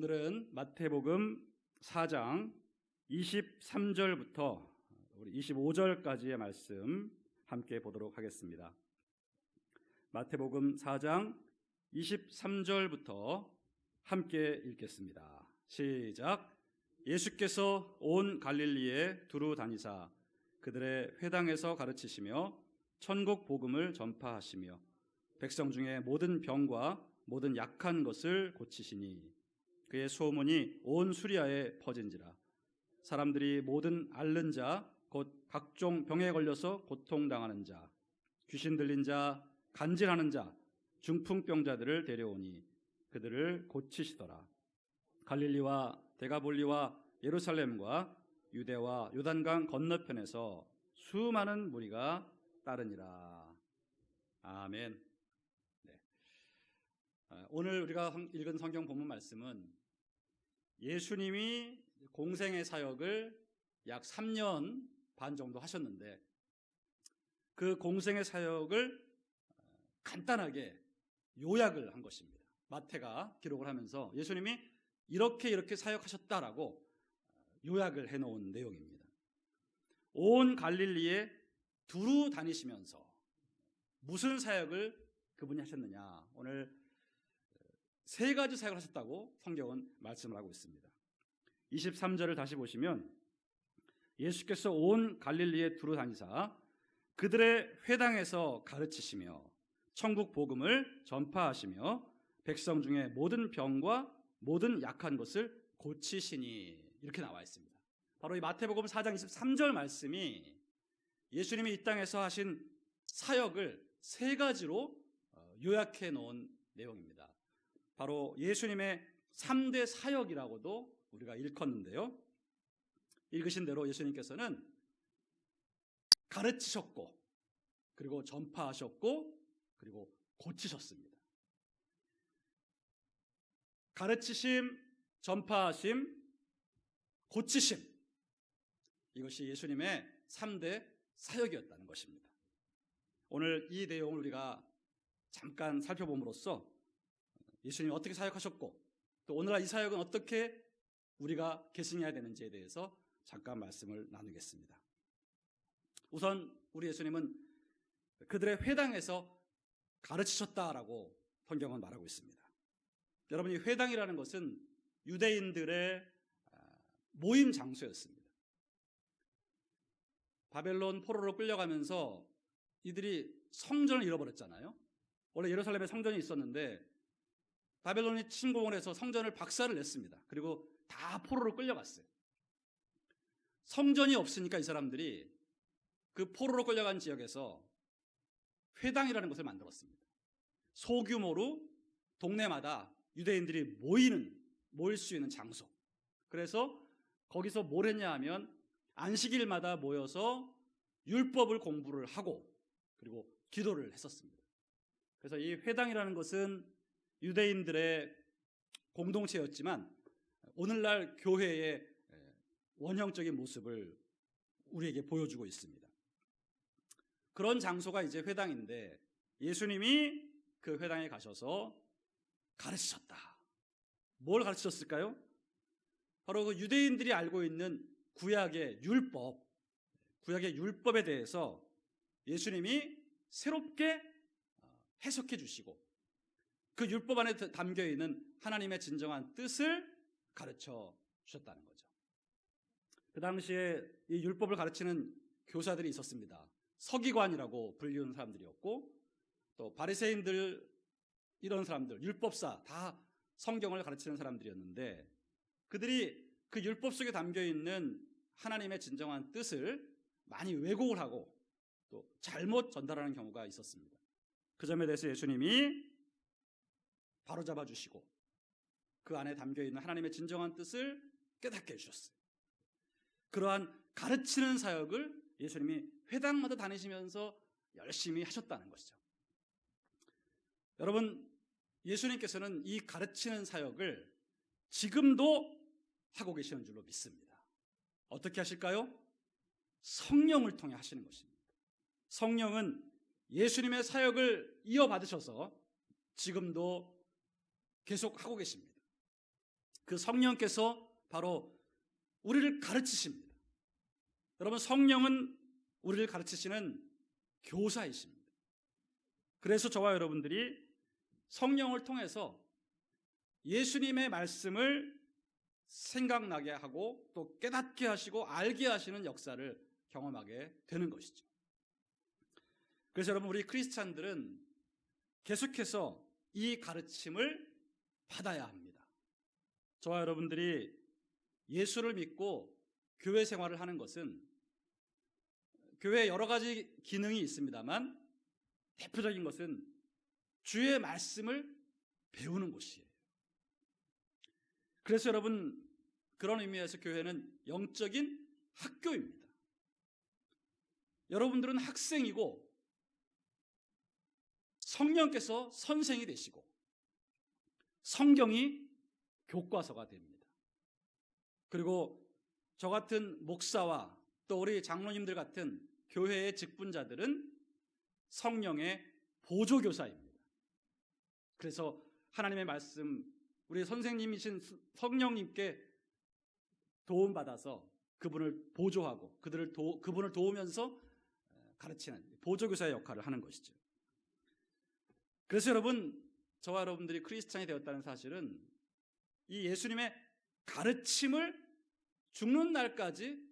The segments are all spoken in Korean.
오늘은 마태복음 4장 23절부터 25절까지의 말씀 함께 보도록 하겠습니다. 마태복음 4장 23절부터 함께 읽겠습니다. 시작. 예수께서 온 갈릴리에 두루 다니사 그들의 회당에서 가르치시며 천국 복음을 전파하시며 백성 중에 모든 병과 모든 약한 것을 고치시니 그의 소문이 온 수리아에 퍼진지라. 사람들이 모든 앓는 자 곧 각종 병에 걸려서 고통당하는 자, 귀신 들린 자, 간질하는 자, 중풍병자들을 데려오니 그들을 고치시더라. 갈릴리와 데가볼리와 예루살렘과 유대와 요단강 건너편에서 수많은 무리가 따르니라. 아멘. 네. 오늘 우리가 읽은 성경 본문 말씀은 예수님이 공생의 사역을 약 3년 반 정도 하셨는데 그 공생의 사역을 간단하게 요약을 한 것입니다. 마태가 기록을 하면서 예수님이 이렇게 사역하셨다라고 요약을 해놓은 내용입니다. 온 갈릴리에 두루 다니시면서 무슨 사역을 그분이 하셨느냐, 오늘 세 가지 사역을 하셨다고 성경은 말씀을 하고 있습니다. 23절을 다시 보시면 예수께서 온 갈릴리에 두루 다니사 그들의 회당에서 가르치시며 천국 복음을 전파하시며 백성 중에 모든 병과 모든 약한 것을 고치시니, 이렇게 나와 있습니다. 바로 이 마태복음 4장 23절 말씀이 예수님이 이 땅에서 하신 사역을 세 가지로 요약해 놓은 내용입니다. 바로 예수님의 3대 사역이라고도 우리가 일컫는데요, 읽으신 대로 예수님께서는 가르치셨고 그리고 전파하셨고 그리고 고치셨습니다. 가르치심, 전파하심, 고치심, 이것이 예수님의 3대 사역이었다는 것입니다. 오늘 이 내용을 우리가 잠깐 살펴봄으로써 예수님이 어떻게 사역하셨고 또 오늘날 이 사역은 어떻게 우리가 계승해야 되는지에 대해서 잠깐 말씀을 나누겠습니다. 우선 우리 예수님은 그들의 회당에서 가르치셨다라고 성경은 말하고 있습니다. 여러분, 이 회당이라는 것은 유대인들의 모임 장소였습니다. 바벨론 포로로 끌려가면서 이들이 성전을 잃어버렸잖아요. 원래 예루살렘에 성전이 있었는데 바벨론이 침공을 해서 성전을 박살을 냈습니다. 그리고 다 포로로 끌려갔어요. 성전이 없으니까 이 사람들이 그 포로로 끌려간 지역에서 회당이라는 것을 만들었습니다. 소규모로 동네마다 유대인들이 모일 수 있는 장소. 그래서 거기서 뭘 했냐 하면 안식일마다 모여서 율법을 공부를 하고 그리고 기도를 했었습니다. 그래서 이 회당이라는 것은 유대인들의 공동체였지만 오늘날 교회의 원형적인 모습을 우리에게 보여주고 있습니다. 그런 장소가 이제 회당인데 예수님이 그 회당에 가셔서 가르치셨다. 뭘 가르치셨을까요? 바로 그 유대인들이 알고 있는 구약의 율법에 대해서 예수님이 새롭게 해석해 주시고 그 율법 안에 담겨 있는 하나님의 진정한 뜻을 가르쳐 주셨다는 거죠. 그 당시에 이 율법을 가르치는 교사들이 있었습니다. 서기관이라고 불리는 사람들이었고 또 바리새인들, 이런 사람들, 율법사, 다 성경을 가르치는 사람들이었는데 그들이 그 율법 속에 담겨 있는 하나님의 진정한 뜻을 많이 왜곡을 하고 또 잘못 전달하는 경우가 있었습니다. 그 점에 대해서 예수님이 바로잡아 주시고 그 안에 담겨 있는 하나님의 진정한 뜻을 깨닫게 해주셨어요. 그러한 가르치는 사역을 예수님이 회당마다 다니시면서 열심히 하셨다는 것이죠. 여러분, 예수님께서는 이 가르치는 사역을 지금도 하고 계시는 줄로 믿습니다. 어떻게 하실까요? 성령을 통해 하시는 것입니다. 성령은 예수님의 사역을 이어받으셔서 지금도 계속 하고 계십니다. 그 성령께서 바로 우리를 가르치십니다. 여러분, 성령은 우리를 가르치시는 교사이십니다. 그래서 저와 여러분들이 성령을 통해서 예수님의 말씀을 생각나게 하고 또 깨닫게 하시고 알게 하시는 역사를 경험하게 되는 것이죠. 그래서 여러분, 우리 크리스찬들은 계속해서 이 가르침을 받아야 합니다. 저와 여러분들이 예수를 믿고 교회 생활을 하는 것은 교회에 여러 가지 기능이 있습니다만 대표적인 것은 주의 말씀을 배우는 곳이에요. 그래서 여러분, 그런 의미에서 교회는 영적인 학교입니다. 여러분들은 학생이고 성령께서 선생이 되시고 성경이 교과서가 됩니다. 그리고 저 같은 목사와 또 우리 장로님들 같은 교회의 직분자들은 성령의 보조교사입니다. 그래서 하나님의 말씀, 우리 선생님이신 성령님께 도움받아서 그분을 보조하고 그분을 도우면서 가르치는 보조교사의 역할을 하는 것이죠. 그래서 여러분, 저와 여러분들이 크리스찬이 되었다는 사실은 이 예수님의 가르침을 죽는 날까지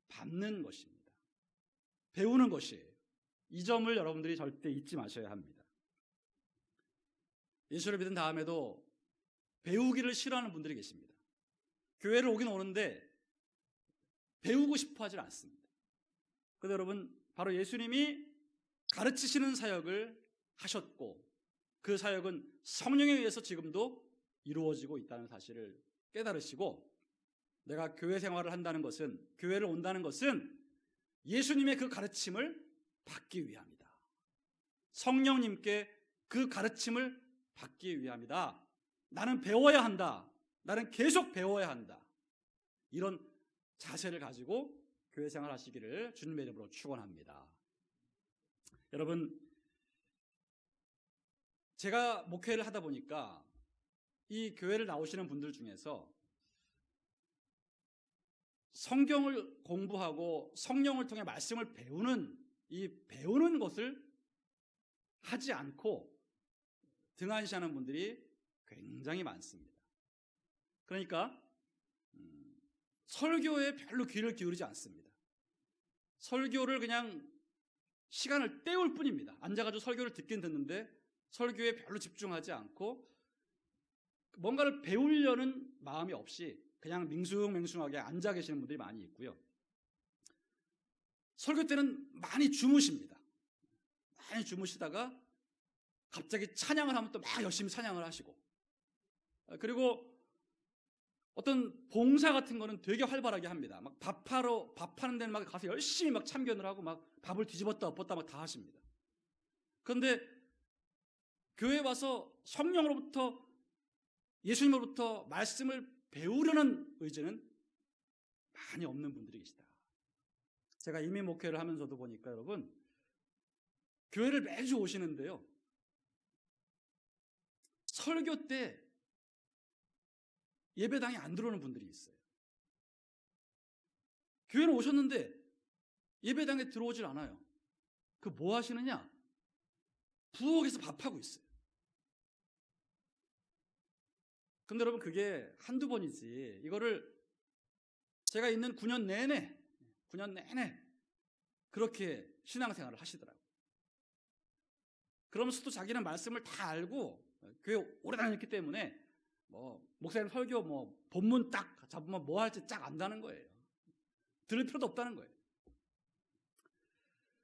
받는 것입니다. 배우는 것이에요. 이 점을 여러분들이 절대 잊지 마셔야 합니다. 예수를 믿은 다음에도 배우기를 싫어하는 분들이 계십니다. 교회를 오긴 오는데 배우고 싶어 하질 않습니다. 그런데 여러분, 바로 예수님이 가르치시는 사역을 하셨고 그 사역은 성령에 의해서 지금도 이루어지고 있다는 사실을 깨달으시고, 내가 교회 생활을 한다는 것은, 교회를 온다는 것은 예수님의 그 가르침을 받기 위함이다. 성령님께 그 가르침을 받기 위함이다. 나는 배워야 한다. 나는 계속 배워야 한다. 이런 자세를 가지고 교회 생활 하시기를 주님의 이름으로 축원합니다. 여러분, 제가 목회를 하다 보니까 이 교회를 나오시는 분들 중에서 성경을 공부하고 성령을 통해 말씀을 배우는 것을 하지 않고 등한시하는 분들이 굉장히 많습니다. 그러니까 설교에 별로 귀를 기울이지 않습니다. 설교를 그냥 시간을 때울 뿐입니다. 앉아가지고 설교를 듣긴 듣는데 설교에 별로 집중하지 않고 뭔가를 배우려는 마음이 없이 그냥 밍숭맹숭하게 앉아 계시는 분들이 많이 있고요. 설교 때는 많이 주무십니다. 많이 주무시다가 갑자기 찬양을 하면 또 막 열심히 찬양을 하시고, 그리고 어떤 봉사 같은 거는 되게 활발하게 합니다. 막 밥하는 데는 막 가서 열심히 막 참견을 하고 막 밥을 뒤집었다 엎었다 막 다 하십니다. 그런데 교회에 와서 성령으로부터, 예수님으로부터 말씀을 배우려는 의지는 많이 없는 분들이 계시다. 제가 이민 목회를 하면서도 보니까 여러분, 교회를 매주 오시는데요, 설교 때 예배당에 안 들어오는 분들이 있어요. 교회는 오셨는데 예배당에 들어오질 않아요. 그 뭐 하시느냐? 부엌에서 밥하고 있어요. 근데 여러분, 그게 한두 번이지, 이거를 제가 있는 9년 내내 그렇게 신앙생활을 하시더라고요. 그러면서도 자기는 말씀을 다 알고 교회 오래 다녔기 때문에 목사님 설교 본문 딱 잡으면 뭐 할지 딱 안다는 거예요. 들을 필요도 없다는 거예요.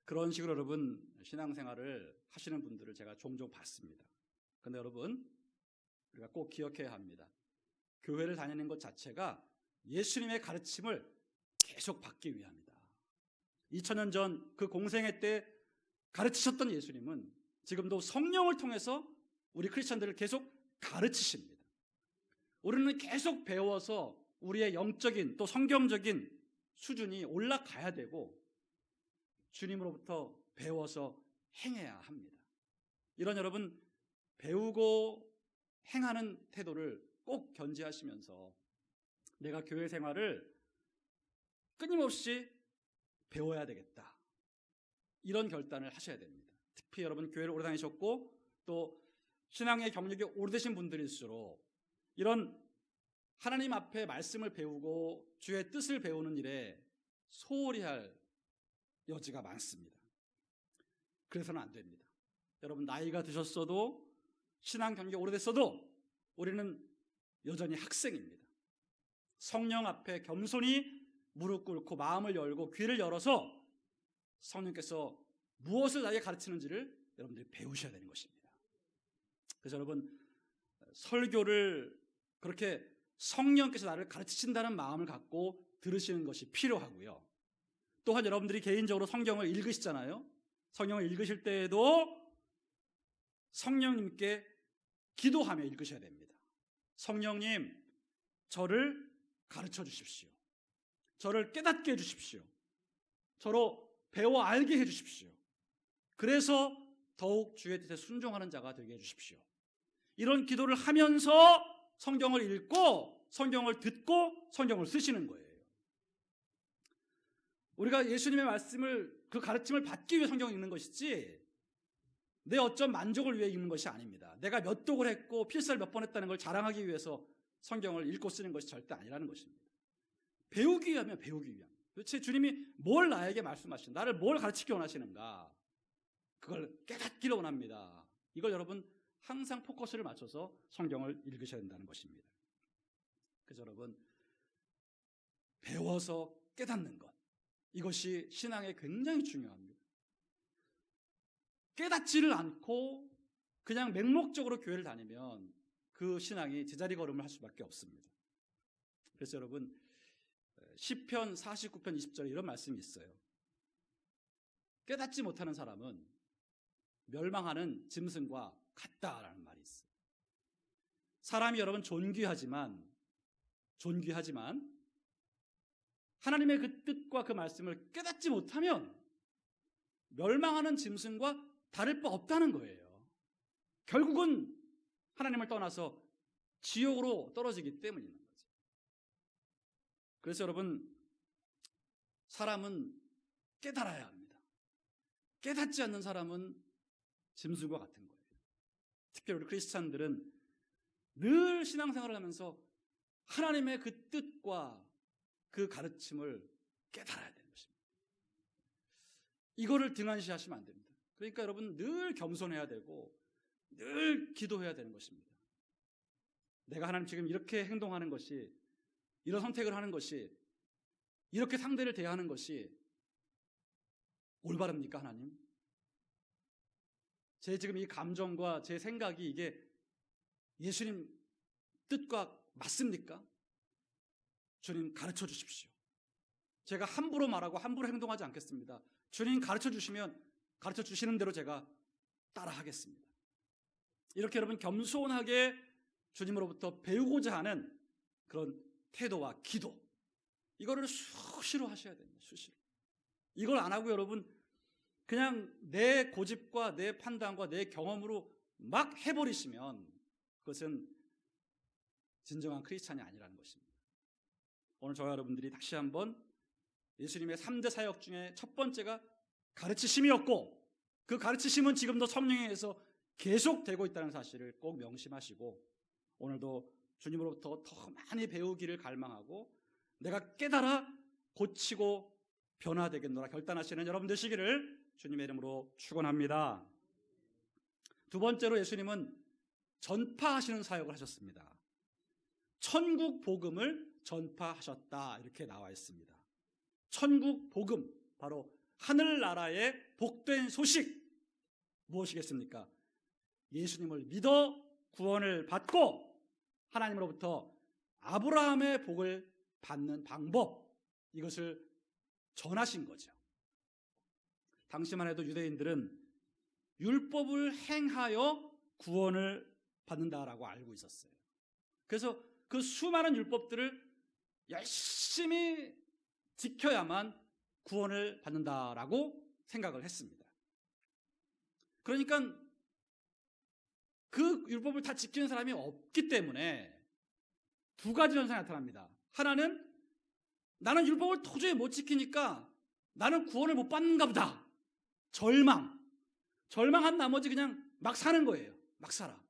그런 식으로 여러분, 신앙생활을 하시는 분들을 제가 종종 봤습니다. 그런데 여러분, 우리가 꼭 기억해야 합니다. 교회를 다니는 것 자체가 예수님의 가르침을 계속 받기 위함이다. 2000년 전 그 공생애 때 가르치셨던 예수님은 지금도 성령을 통해서 우리 크리스천들을 계속 가르치십니다. 우리는 계속 배워서 우리의 영적인 또 성경적인 수준이 올라가야 되고 주님으로부터 배워서 행해야 합니다. 이런 여러분, 배우고 행하는 태도를 꼭 견지하시면서 내가 교회 생활을 끊임없이 배워야 되겠다. 이런 결단을 하셔야 됩니다. 특히 여러분 교회를 오래 다니셨고 또 신앙의 경력이 오래되신 분들일수록 이런 하나님 앞에 말씀을 배우고 주의 뜻을 배우는 일에 소홀히 할 여지가 많습니다. 그래서는 안 됩니다. 여러분 나이가 드셨어도 신앙 경력이 오래됐어도 우리는 여전히 학생입니다. 성령 앞에 겸손히 무릎 꿇고 마음을 열고 귀를 열어서 성령께서 무엇을 나에게 가르치는지를 여러분들이 배우셔야 되는 것입니다. 그래서 여러분 설교를 그렇게 성령께서 나를 가르치신다는 마음을 갖고 들으시는 것이 필요하고요. 또한 여러분들이 개인적으로 성경을 읽으시잖아요. 성경을 읽으실 때에도 성령님께 기도하며 읽으셔야 됩니다. 성령님, 저를 가르쳐 주십시오. 저를 깨닫게 해 주십시오. 저로 배워 알게 해 주십시오. 그래서 더욱 주의 뜻에 순종하는 자가 되게 해 주십시오. 이런 기도를 하면서 성경을 읽고 성경을 듣고 성경을 쓰시는 거예요. 우리가 예수님의 말씀을 그 가르침을 받기 위해 성경을 읽는 것이지 내 어떤 만족을 위해 읽는 것이 아닙니다. 내가 몇 독을 했고 필사를 몇 번 했다는 걸 자랑하기 위해서 성경을 읽고 쓰는 것이 절대 아니라는 것입니다. 배우기 위하면 배우기 위함. 도대체 주님이 뭘 나에게 말씀하시는, 나를 뭘 가르치기 원하시는가? 그걸 깨닫기를 원합니다. 이걸 여러분 항상 포커스를 맞춰서 성경을 읽으셔야 된다는 것입니다. 그래서 여러분 배워서 깨닫는 것, 이것이 신앙에 굉장히 중요합니다. 깨닫지를 않고 그냥 맹목적으로 교회를 다니면 그 신앙이 제자리 걸음을 할 수밖에 없습니다. 그래서 여러분 시편 49편 20절에 이런 말씀이 있어요. 깨닫지 못하는 사람은 멸망하는 짐승과 같다라는 말이 있어요. 사람이 여러분 존귀하지만 하나님의 그 뜻과 그 말씀을 깨닫지 못하면 멸망하는 짐승과 다를 바 없다는 거예요. 결국은 하나님을 떠나서 지옥으로 떨어지기 때문인 거죠. 그래서 여러분 사람은 깨달아야 합니다. 깨닫지 않는 사람은 짐승과 같은 거예요. 특히 우리 크리스찬들은 늘 신앙생활을 하면서 하나님의 그 뜻과 그 가르침을 깨달아야 되는 것입니다. 이거를 등한시하시면 안 됩니다. 그러니까 여러분 늘 겸손해야 되고 늘 기도해야 되는 것입니다. 내가 하나님 지금 이렇게 행동하는 것이, 이런 선택을 하는 것이, 이렇게 상대를 대하는 것이 올바릅니까 하나님? 제 지금 이 감정과 제 생각이 이게 예수님 뜻과 맞습니까? 주님 가르쳐 주십시오. 제가 함부로 말하고 함부로 행동하지 않겠습니다. 주님 가르쳐 주시면 가르쳐 주시는 대로 제가 따라하겠습니다. 이렇게 여러분 겸손하게 주님으로부터 배우고자 하는 그런 태도와 기도, 이거를 수시로 하셔야 됩니다. 수시로. 이걸 안 하고 여러분 그냥 내 고집과 내 판단과 내 경험으로 막 해버리시면 그것은 진정한 크리스찬이 아니라는 것입니다. 오늘 저와 여러분들이 다시 한번 예수님의 3대 사역 중에 첫 번째가 가르치심이었고, 그 가르치심은 지금도 성령에 의해서 계속되고 있다는 사실을 꼭 명심하시고, 오늘도 주님으로부터 더 많이 배우기를 갈망하고 내가 깨달아 고치고 변화되겠노라 결단하시는 여러분 되시기를 주님의 이름으로 축원합니다. 두 번째로 예수님은 전파하시는 사역을 하셨습니다. 천국 복음을 전파하셨다 이렇게 나와 있습니다. 천국 복음, 바로 하늘나라의 복된 소식 무엇이겠습니까? 예수님을 믿어 구원을 받고 하나님으로부터 아브라함의 복을 받는 방법, 이것을 전하신 거죠. 당시만 해도 유대인들은 율법을 행하여 구원을 받는다라고 알고 있었어요. 그래서 그 수많은 율법들을 열심히 지켜야만 구원을 받는다라고 생각을 했습니다. 그러니까 그 율법을 다 지키는 사람이 없기 때문에 두 가지 현상이 나타납니다. 하나는 나는 율법을 도저히 못 지키니까 나는 구원을 못 받는가 보다. 절망한 나머지 그냥 막 사는 거예요. 막 살아.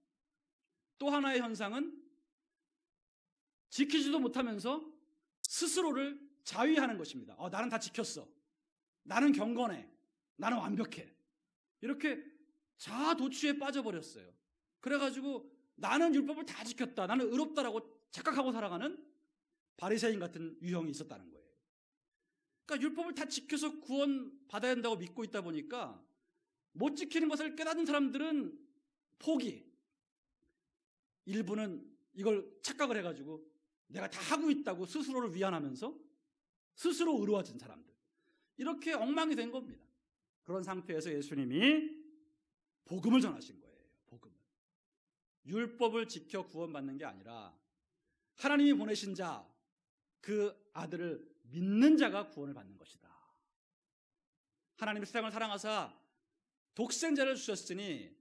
또 하나의 현상은 지키지도 못하면서 스스로를 자위하는 것입니다. 나는 다 지켰어. 나는 경건해. 나는 완벽해. 이렇게 자아도취에 빠져버렸어요. 그래가지고 나는 율법을 다 지켰다. 나는 의롭다라고 착각하고 살아가는 바리새인 같은 유형이 있었다는 거예요. 그러니까 율법을 다 지켜서 구원 받아야 한다고 믿고 있다 보니까 못 지키는 것을 깨닫는 사람들은 포기. 일부는 이걸 착각을 해가지고 내가 다 하고 있다고 스스로를 위안하면서 스스로 의로워진 사람들. 이렇게 엉망이 된 겁니다. 그런 상태에서 예수님이 복음을 전하신 거예요. 복음을. 율법을 지켜 구원받는 게 아니라 하나님이 보내신 자, 그 아들을 믿는 자가 구원을 받는 것이다. 하나님이 세상을 사랑하사 독생자를 주셨으니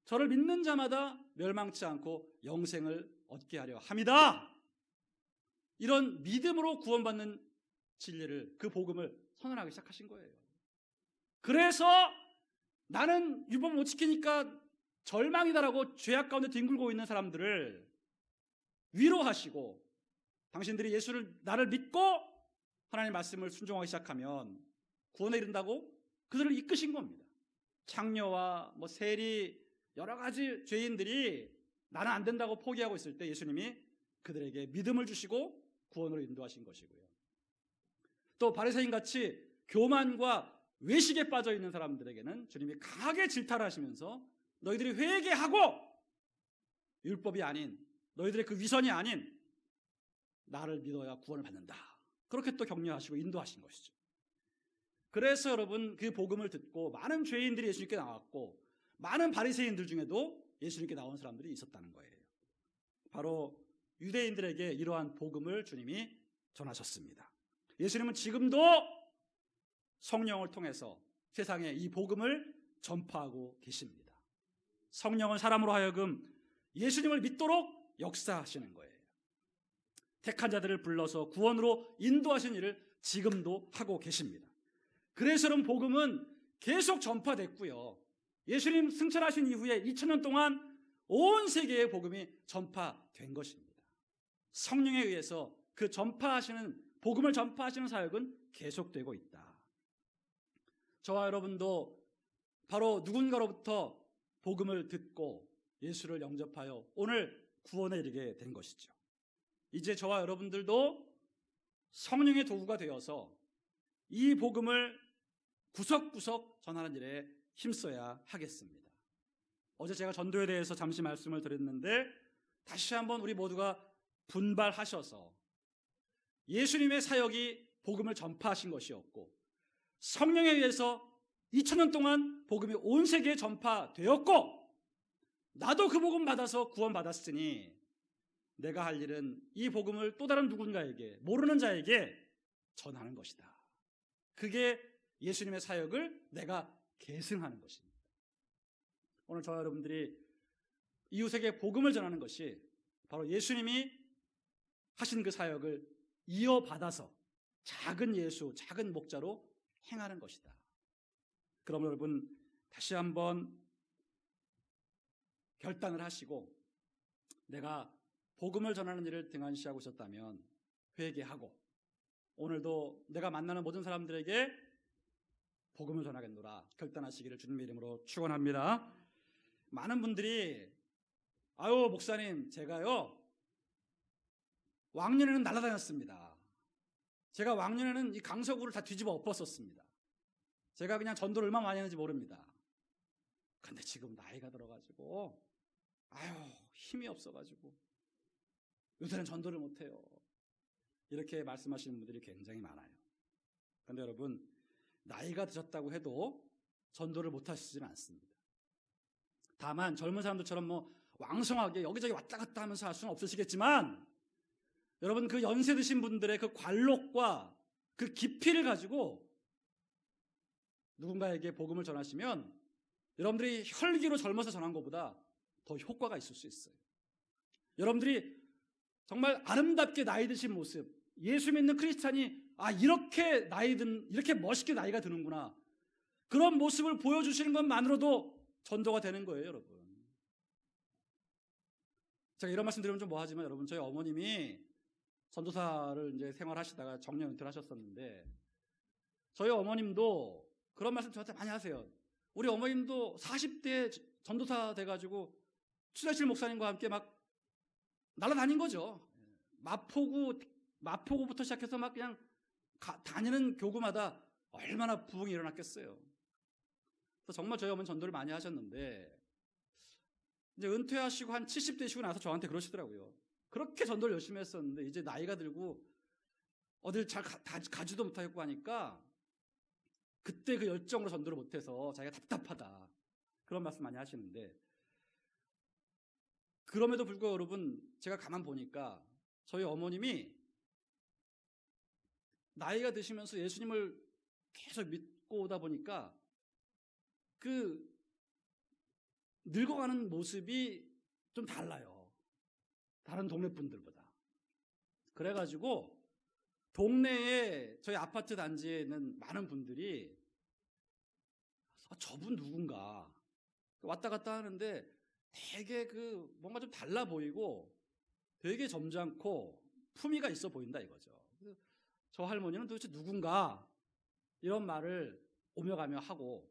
저를 믿는 자마다 멸망치 않고 영생을 얻게 하려 함이다. 이런 믿음으로 구원받는 진리를, 그 복음을 선언하기 시작하신 거예요. 그래서 나는 율법 못 지키니까 절망이다라고 죄악 가운데 뒹굴고 있는 사람들을 위로하시고, 당신들이 나를 믿고 하나님의 말씀을 순종하기 시작하면 구원에 이른다고 그들을 이끄신 겁니다. 창녀와 세리, 여러 가지 죄인들이 나는 안 된다고 포기하고 있을 때 예수님이 그들에게 믿음을 주시고 구원으로 인도하신 것이고요. 또 바리새인 같이 교만과 외식에 빠져 있는 사람들에게는 주님이 강하게 질타를 하시면서 너희들이 회개하고 율법이 아닌, 너희들의 그 위선이 아닌 나를 믿어야 구원을 받는다. 그렇게 또 격려하시고 인도하신 것이죠. 그래서 여러분, 그 복음을 듣고 많은 죄인들이 예수님께 나왔고 많은 바리새인들 중에도 예수님께 나온 사람들이 있었다는 거예요. 바로 유대인들에게 이러한 복음을 주님이 전하셨습니다. 예수님은 지금도 성령을 통해서 세상에 이 복음을 전파하고 계십니다. 성령은 사람으로 하여금 예수님을 믿도록 역사하시는 거예요. 택한 자들을 불러서 구원으로 인도하신 일을 지금도 하고 계십니다. 그래서 여러분, 복음은 계속 전파됐고요. 예수님 승천하신 이후에 2000년 동안 온 세계에 복음이 전파된 것입니다. 성령에 의해서 그 복음을 전파하시는 사역은 계속되고 있다. 저와 여러분도 바로 누군가로부터 복음을 듣고 예수를 영접하여 오늘 구원에 이르게 된 것이죠. 이제 저와 여러분들도 성령의 도구가 되어서 이 복음을 구석구석 전하는 일에 힘써야 하겠습니다. 어제 제가 전도에 대해서 잠시 말씀을 드렸는데 다시 한번 우리 모두가 분발하셔서 예수님의 사역이 복음을 전파하신 것이었고 성령에 의해서 2000년 동안 복음이 온 세계에 전파되었고 나도 그 복음 받아서 구원받았으니 내가 할 일은 이 복음을 또 다른 누군가에게, 모르는 자에게 전하는 것이다. 그게 예수님의 사역을 내가 계승하는 것입니다. 오늘 저와 여러분들이 이웃에게 복음을 전하는 것이 바로 예수님이 하신 그 사역을 이어받아서 작은 예수, 작은 목자로 행하는 것이다. 그럼 여러분, 다시 한번 결단을 하시고 내가 복음을 전하는 일을 등한시하고 있었다면 회개하고 오늘도 내가 만나는 모든 사람들에게 복음을 전하겠노라 결단하시기를 주님의 이름으로 축원합니다. 많은 분들이 목사님, 제가요 왕년에는 날아다녔습니다. 제가 왕년에는 이 강서구를 다 뒤집어 엎었었습니다. 제가 그냥 전도를 얼마나 많이 했는지 모릅니다. 근데 지금 나이가 들어가지고 힘이 없어가지고 요새는 전도를 못해요. 이렇게 말씀하시는 분들이 굉장히 많아요. 그런데 여러분, 나이가 드셨다고 해도 전도를 못하시지는 않습니다. 다만 젊은 사람들처럼 왕성하게 여기저기 왔다 갔다 하면서 할 수는 없으시겠지만 여러분, 그 연세 드신 분들의 그 관록과 그 깊이를 가지고 누군가에게 복음을 전하시면 여러분들이 혈기로 젊어서 전한 것보다 더 효과가 있을 수 있어요. 여러분들이 정말 아름답게 나이 드신 모습, 예수 믿는 크리스찬이 이렇게 멋있게 나이가 드는구나. 그런 모습을 보여주시는 것만으로도 전도가 되는 거예요, 여러분. 제가 이런 말씀 드리면 좀 뭐하지만 여러분, 저희 어머님이 전도사를 이제 생활하시다가 정년 은퇴를 하셨었는데, 저희 어머님도 그런 말씀 저한테 많이 하세요. 우리 어머님도 40대 전도사 돼가지고 추자실 목사님과 함께 막 날아다닌 거죠. 마포구부터 시작해서 막 그냥 다니는 교구마다 얼마나 부흥이 일어났겠어요. 그래서 정말 저희 어머니 전도를 많이 하셨는데, 이제 은퇴하시고 한 70대시고 나서 저한테 그러시더라고요. 그렇게 전도를 열심히 했었는데 이제 나이가 들고 어딜 잘 가지도 못하겠고 하니까 그때 그 열정으로 전도를 못해서 자기가 답답하다, 그런 말씀 많이 하시는데, 그럼에도 불구하고 여러분, 제가 가만 보니까 저희 어머님이 나이가 드시면서 예수님을 계속 믿고 오다 보니까 그 늙어가는 모습이 좀 달라요. 다른 동네 분들보다. 그래가지고 동네에, 저희 아파트 단지에 있는 많은 분들이 저분 누군가 왔다 갔다 하는데 되게 뭔가 좀 달라 보이고 되게 점잖고 품위가 있어 보인다 이거죠. 저 할머니는 도대체 누군가, 이런 말을 오며 가며 하고,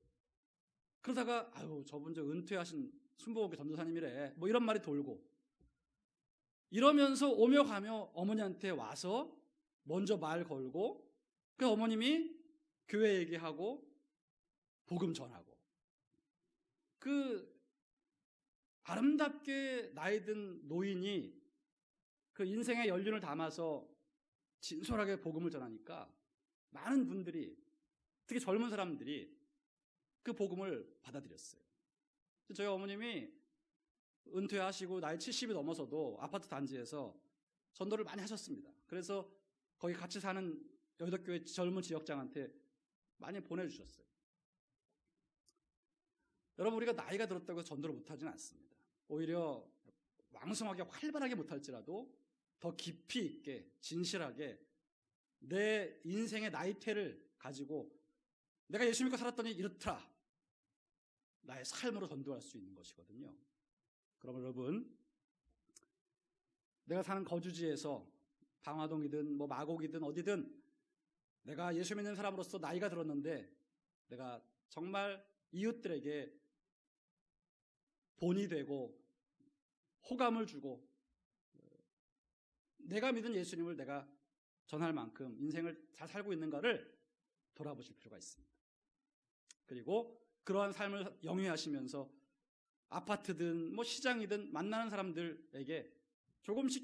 그러다가 저분 저 은퇴하신 순복음교회 전도사님이래, 뭐 이런 말이 돌고, 이러면서 오며 가며 어머니한테 와서 먼저 말 걸고, 그 어머님이 교회 얘기하고 복음 전하고, 그 아름답게 나이든 노인이 그 인생의 연륜을 담아서 진솔하게 복음을 전하니까 많은 분들이, 특히 젊은 사람들이 그 복음을 받아들였어요. 저희 어머님이 은퇴하시고 나이 70이 넘어서도 아파트 단지에서 전도를 많이 하셨습니다. 그래서 거기 같이 사는 여의도교회 젊은 지역장한테 많이 보내주셨어요. 여러분, 우리가 나이가 들었다고 해서 전도를 못하지는 않습니다. 오히려 왕성하게 활발하게 못할지라도 더 깊이 있게 진실하게 내 인생의 나이테를 가지고 내가 예수 믿고 살았더니 이렇더라, 나의 삶으로 전도할 수 있는 것이거든요. 그럼 여러분, 내가 사는 거주지에서 방화동이든 뭐 마곡이든 어디든 내가 예수 믿는 사람으로서 나이가 들었는데 내가 정말 이웃들에게 본이 되고 호감을 주고 내가 믿은 예수님을 내가 전할 만큼 인생을 잘 살고 있는가를 돌아보실 필요가 있습니다. 그리고 그러한 삶을 영위하시면서 아파트든 뭐 시장이든 만나는 사람들에게 조금씩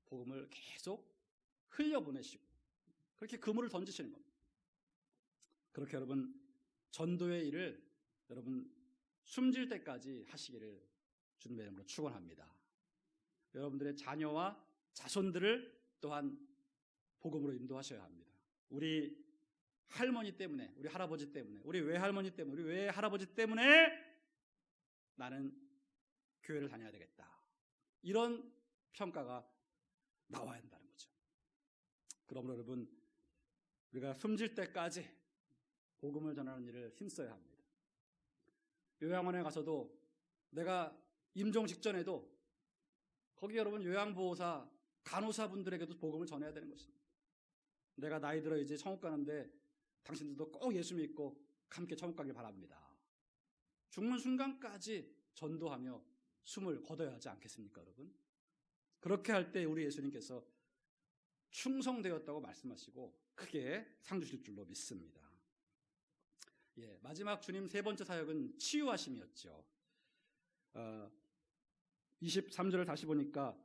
복음을 계속 흘려보내시고 그렇게 그물을 던지시는 겁니다. 그렇게 여러분, 전도의 일을 여러분 숨질 때까지 하시기를 주님의 이름으로 축원합니다. 여러분들의 자녀와 자손들을 또한 복음으로 인도하셔야 합니다. 우리 할머니 때문에, 우리 할아버지 때문에, 우리 외할머니 때문에, 우리 외할아버지 때문에 나는 교회를 다녀야 되겠다, 이런 평가가 나와야 한다는 거죠. 그러므로 여러분, 우리가 숨질 때까지 복음을 전하는 일을 힘써야 합니다. 요양원에 가서도 내가 임종 직전에도 거기 여러분 요양보호사, 간호사분들에게도 복음을 전해야 되는 것입니다. 내가 나이 들어 이제 천국 가는데 당신들도 꼭 예수 믿고 함께 천국 가길 바랍니다. 죽는 순간까지 전도하며 숨을 거둬야 하지 않겠습니까, 여러분? 그렇게 할 때 우리 예수님께서 충성되었다고 말씀하시고 크게 상 주실 줄로 믿습니다. 마지막 주님 세 번째 사역은 치유하심이었죠. 23절을 다시 보니까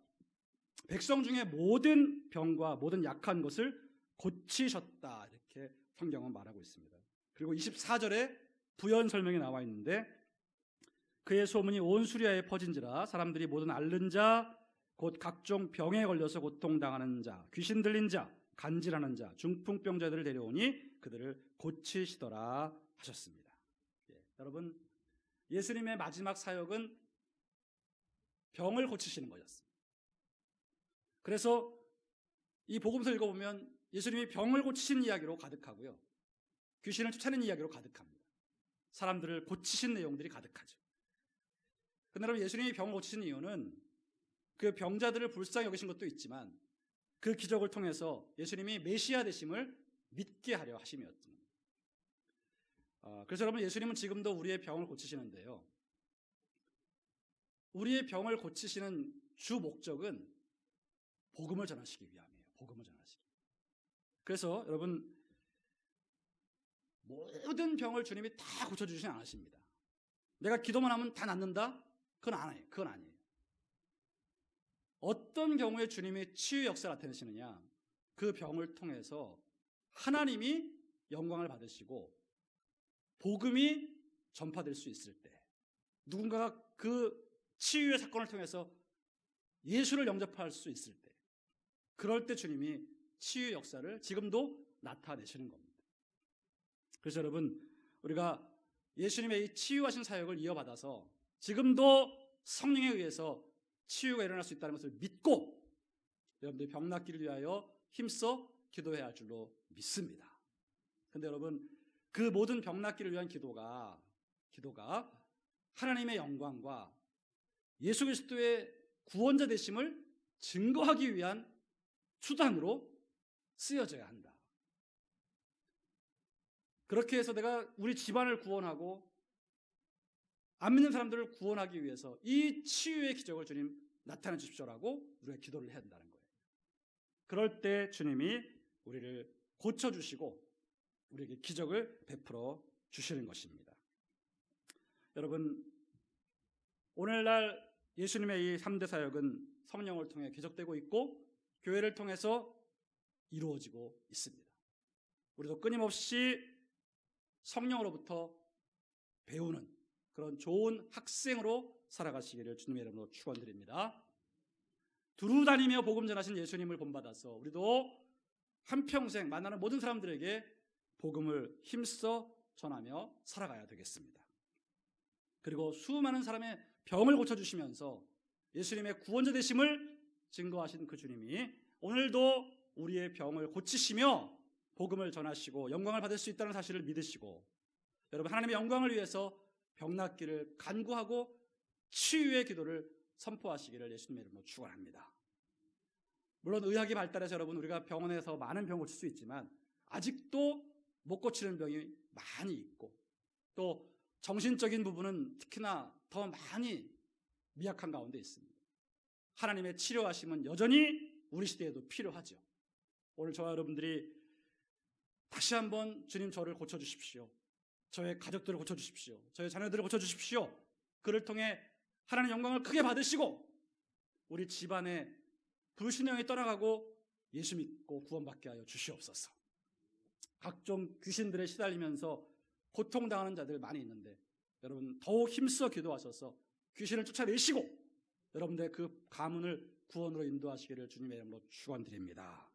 백성 중에 모든 병과 모든 약한 것을 고치셨다, 이렇게 성경은 말하고 있습니다. 그리고 24절에 부연 설명이 나와 있는데, 그의 소문이 온 수리아에 퍼진지라 사람들이 모든 앓는 자, 곧 각종 병에 걸려서 고통당하는 자, 귀신 들린 자, 간질하는 자, 중풍병자들을 데려오니 그들을 고치시더라 하셨습니다. 여러분, 예수님의 마지막 사역은 병을 고치시는 거였습니다. 그래서 이 복음서 읽어보면 예수님이 병을 고치신 이야기로 가득하고요. 귀신을 쫓아낸 이야기로 가득합니다. 사람들을 고치신 내용들이 가득하죠. 그런데 여러분, 예수님이 병을 고치신 이유는 그 병자들을 불쌍히 여기신 것도 있지만 그 기적을 통해서 예수님이 메시아 되심을 믿게 하려 하심이었습니다. 그래서 여러분, 예수님은 지금도 우리의 병을 고치시는데요. 우리의 병을 고치시는 주 목적은 복음을 전하시기 위함이에요. 복음을 전하시기. 그래서 여러분, 모든 병을 주님이 다 고쳐주시진 않으십니다. 내가 기도만 하면 다 낫는다? 그건 아니에요. 그건 아니에요. 어떤 경우에 주님이 치유 역사를 나타내시느냐? 그 병을 통해서 하나님이 영광을 받으시고 복음이 전파될 수 있을 때, 누군가가 그 치유의 사건을 통해서 예수를 영접할 수 있을 때, 그럴 때 주님이 치유 역사를 지금도 나타내시는 겁니다. 그래서 여러분, 우리가 예수님의 이 치유하신 사역을 이어받아서 지금도 성령에 의해서 치유가 일어날 수 있다는 것을 믿고 여러분들이 병 낫기를 위하여 힘써 기도해야 할 줄로 믿습니다. 그런데 여러분, 그 모든 병 낫기를 위한 기도가 하나님의 영광과 예수 그리스도의 구원자 되심을 증거하기 위한 수단으로 쓰여져야 한다. 그렇게 해서 내가 우리 집안을 구원하고 안 믿는 사람들을 구원하기 위해서 이 치유의 기적을 주님 나타내 주십시오라고 우리가 기도를 해야 한다는 거예요. 그럴 때 주님이 우리를 고쳐주시고 우리에게 기적을 베풀어 주시는 것입니다. 여러분, 오늘날 예수님의 이 3대 사역은 성령을 통해 계속되고 있고 교회를 통해서 이루어지고 있습니다. 우리도 끊임없이 성령으로부터 배우는 그런 좋은 학생으로 살아가시기를 주님의 이름으로 축원드립니다. 두루 다니며 복음 전하신 예수님을 본받아서 우리도 한평생 만나는 모든 사람들에게 복음을 힘써 전하며 살아가야 되겠습니다. 그리고 수많은 사람의 병을 고쳐주시면서 예수님의 구원자 되심을 증거하신 그 주님이 오늘도 우리의 병을 고치시며 복음을 전하시고 영광을 받을 수 있다는 사실을 믿으시고 여러분, 하나님의 영광을 위해서 병 낫기를 간구하고 치유의 기도를 선포하시기를 예수님의 이름으로 축원합니다. 물론 의학이 발달해서 여러분, 우리가 병원에서 많은 병을 고칠 수 있지만 아직도 못 고치는 병이 많이 있고 또 정신적인 부분은 특히나 더 많이 미약한 가운데 있습니다. 하나님의 치료하심은 여전히 우리 시대에도 필요하죠. 오늘 저와 여러분들이 다시 한번 주님, 저를 고쳐주십시오. 저의 가족들을 고쳐주십시오. 저의 자녀들을 고쳐주십시오. 그를 통해 하나님의 영광을 크게 받으시고 우리 집안에 불신령이 떠나가고 예수 믿고 구원받게 하여 주시옵소서. 각종 귀신들에 시달리면서 고통당하는 자들 많이 있는데 여러분, 더욱 힘써 기도하셔서 귀신을 쫓아내시고 여러분들의 그 가문을 구원으로 인도하시기를 주님의 이름으로 축원드립니다.